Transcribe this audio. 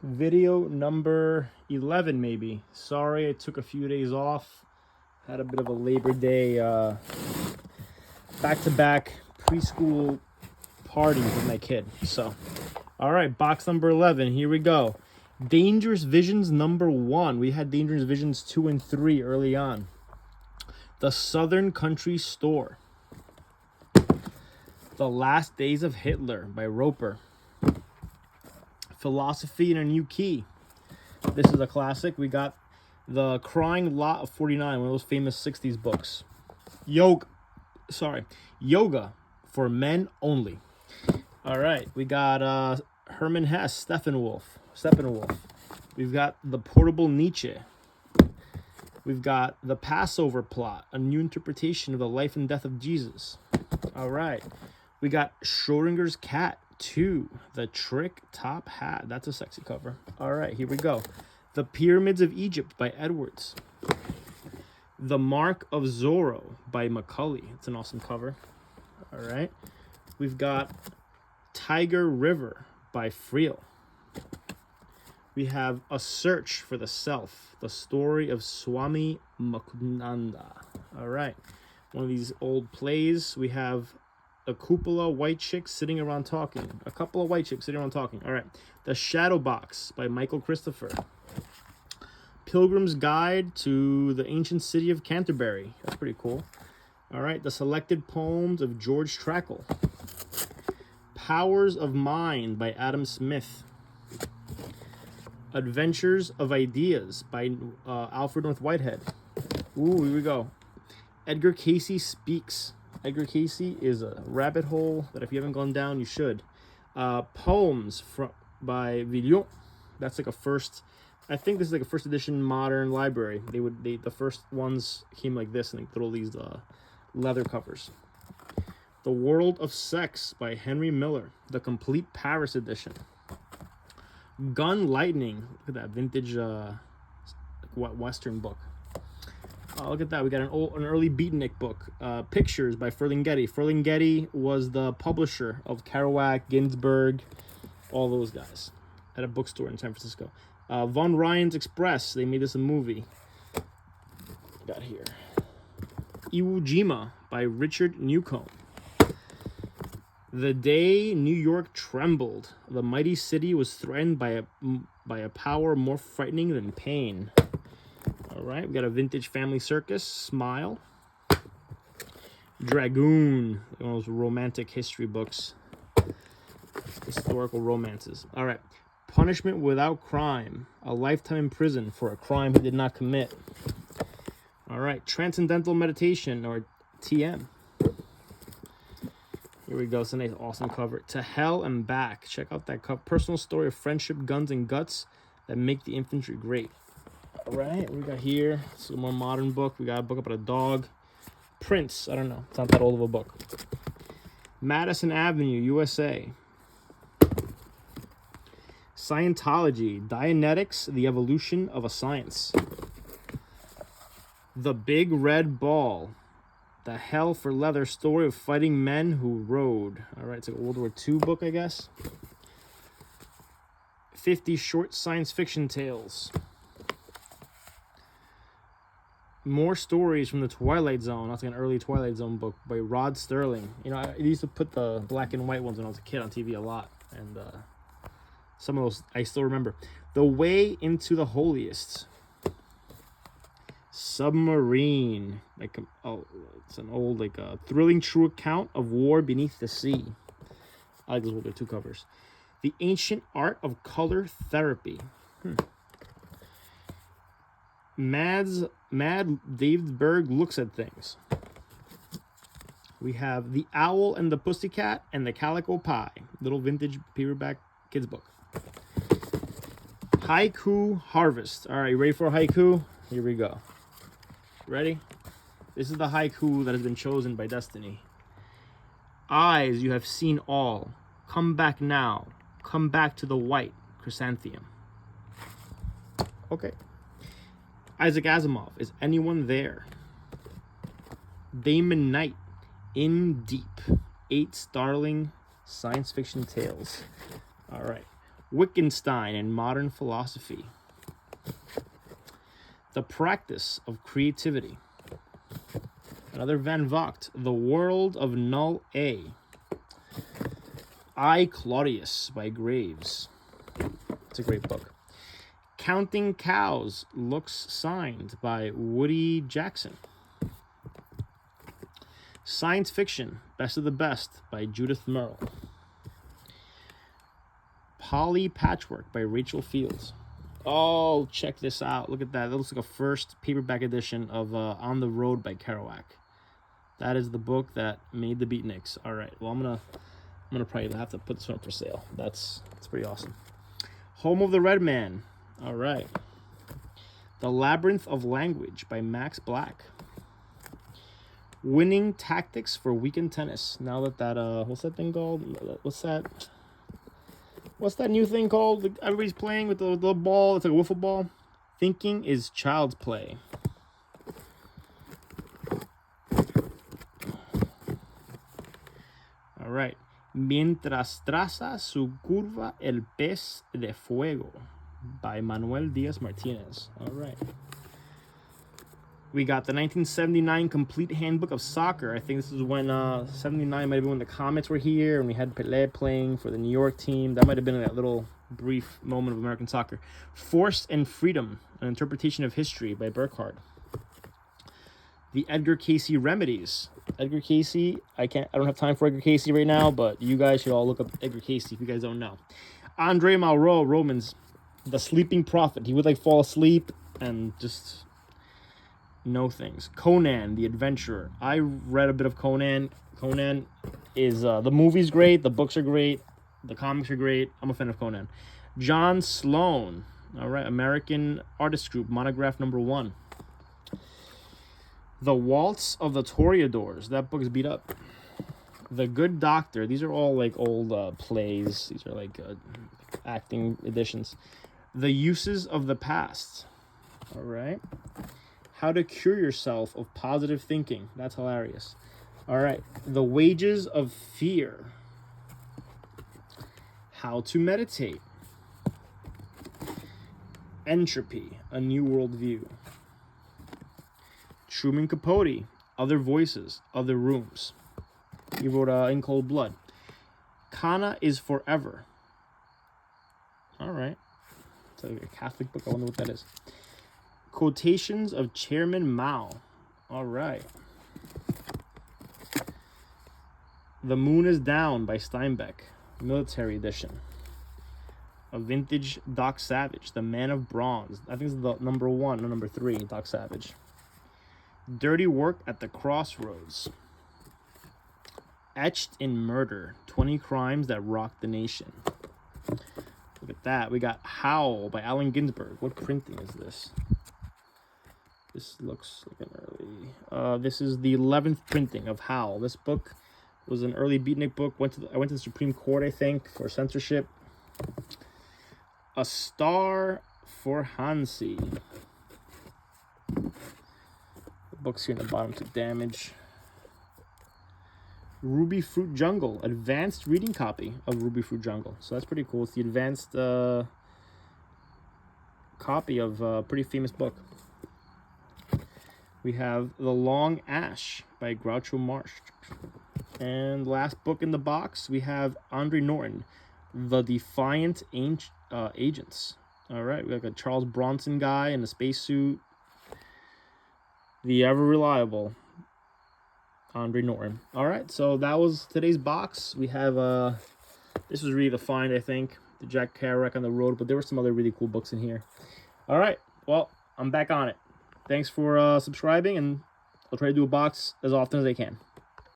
Video number 11, maybe. Sorry, I took a few days off. Had a bit of a Labor Day back-to-back preschool party with my kid. So, all right, box number 11. Here we go. Dangerous Visions number 1. We had Dangerous Visions 2 and 3 early on. The Southern Country Store. The Last Days of Hitler by Roper. Philosophy in a New Key. This is a classic. We got The Crying Lot of 49, one of those famous 60s books. Yoga for Men Only. All right, we got Hermann Hesse, Steppenwolf. We've got The Portable Nietzsche. We've got The Passover Plot, a new interpretation of the life and death of Jesus. All right, we got Schrodinger's Cat 2, The Trick Top Hat. That's a sexy cover. All right, here we go. The Pyramids of Egypt by Edwards. The Mark of Zorro by Macaulay. It's an awesome cover. All right. We've got Tiger River by Friel. We have A Search for the Self, the story of Swami Muknanda. All right. One of these old plays. We have A Cupola, White Chicks Sitting Around Talking. A couple of white chicks sitting around talking. All right. The Shadow Box by Michael Christopher. Pilgrim's Guide to the Ancient City of Canterbury. That's pretty cool. All right. The Selected Poems of George Trackle. Powers of Mind by Adam Smith. Adventures of Ideas by Alfred North Whitehead. Ooh, here we go. Edgar Cayce Speaks. Edgar Cayce is a rabbit hole that if you haven't gone down, you should. Poems by Villon. That's like a first. I think this is like a first edition modern library. The first ones came like this, and they put all these leather covers. The World of Sex by Henry Miller, the complete Paris edition. Gun Lightning. Look at that vintage Western book. Oh, look at that. We got an early beatnik book. Pictures by Ferlinghetti. Ferlinghetti was the publisher of Kerouac, Ginsberg, all those guys at a bookstore in San Francisco. Von Ryan's Express. They made this a movie. Got here. Iwo Jima by Richard Newcomb. The Day New York Trembled. The mighty city was threatened by a power more frightening than pain. All right, we got a vintage family circus. Smile. Dragoon. One of those romantic history books. Historical romances. All right. Punishment Without Crime. A lifetime in prison for a crime he did not commit. All right. Transcendental Meditation, or TM. Here we go. It's a nice, awesome cover. To Hell and Back. Check out that cover. Personal story of friendship, guns, and guts that make the infantry great. All right. We got here. It's a more modern book. We got a book about a dog. Prince. I don't know. It's not that old of a book. Madison Avenue, USA. Scientology. Dianetics, the Evolution of a Science. The Big Red Ball. The Hell for Leather Story of Fighting Men Who Rode. All right, it's like a World War II book, I guess. 50 Short Science Fiction Tales. More stories from the Twilight Zone. That's like an early Twilight Zone book by Rod Sterling. You know, I used to put the black and white ones when I was a kid on TV a lot. And some of those I still remember. The Way into the Holiest. Submarine. It's an old, thrilling true account of war beneath the sea. I like those older two covers. The Ancient Art of Color Therapy. Mad David Berg Looks at Things. We have The Owl and the Pussycat and the Calico Pie. Little vintage paperback kids book. Haiku Harvest. All right, you ready for a haiku? Here we go. Ready? This is the haiku that has been chosen by destiny. Eyes, you have seen all. Come back now. Come back to the white chrysanthemum. Okay. Isaac Asimov. Is anyone there? Damon Knight. In Deep. 8 startling science fiction tales. All right. Wittgenstein and Modern Philosophy. The Practice of Creativity. Another Van Vogt, The World of Null A. I, Claudius by Graves. It's a great book. Counting Cows, Looks Signed by Woody Jackson. Science Fiction, Best of the Best by Judith Merle. Polly Patchwork by Rachel Fields. Oh, check this out. Look at that. That looks like a first paperback edition of On the Road by Kerouac. That is the book that made the beatniks. All right. Well, I'm gonna probably have to put this one up for sale. That's pretty awesome. Home of the Red Man. All right. The Labyrinth of Language by Max Black. Winning Tactics for Weekend Tennis. Now that what's that thing called? What's that new thing called? Everybody's playing with the little ball. It's like a wiffle ball. Thinking is Child's Play. All right. Mientras traza su curva el pez de fuego by Manuel Diaz Martinez. All right. We got the 1979 Complete Handbook of Soccer. I think this is when 79 might have been when the Comets were here and we had Pelé playing for the New York team. That might have been that little brief moment of American soccer. Force and Freedom, An Interpretation of History by Burkhardt. The Edgar Cayce Remedies. Edgar Cayce, I don't have time for Edgar Cayce right now, but you guys should all look up Edgar Cayce if you guys don't know. Andre Malraux, Romans, The Sleeping Prophet. He would like fall asleep and just know things. Conan, the Adventurer. I read a bit of Conan. Conan is, the movie's great, the books are great, the comics are great. I'm a fan of Conan. John Sloan. All right, American Artist Group, monograph number 1. The Waltz of the Toreadors. That book is beat up. The Good Doctor. These are all like old plays. These are like acting editions. The Uses of the Past. All right. How to Cure Yourself of Positive Thinking. That's hilarious. All right. The Wages of Fear. How to Meditate. Entropy, A New Worldview. Truman Capote, Other Voices, Other Rooms. He wrote In Cold Blood. Kana is Forever. All right. It's like a Catholic book. I wonder what that is. Quotations of Chairman Mao. All right. The Moon is Down by Steinbeck. Military edition. A vintage Doc Savage. The Man of Bronze. I think it's the number 1 or number 3, Doc Savage. Dirty Work at the Crossroads. Etched in Murder. 20 Crimes That Rocked the Nation. Look at that. We got Howl by Allen Ginsberg. What printing is this? This looks like an early... this is the 11th printing of Howl. This book was an early beatnik book. I went to the Supreme Court, I think, for censorship. A Star for Hansi. Books here in the bottom took damage. Ruby Fruit Jungle, advanced reading copy of Ruby Fruit Jungle. So that's pretty cool. It's the advanced copy of a pretty famous book. We have The Long Ash by Groucho Marx. And last book in the box, we have Andre Norton, The Defiant Agents. All right, we got a Charles Bronson guy in a spacesuit. The ever reliable Andre Norton. All right, so that was today's box. We have this was really the find, I think, the Jack Kerouac on the Road, but there were some other really cool books in here. All right, well, I'm back on it. Thanks for subscribing, and I'll try to do a box as often as I can.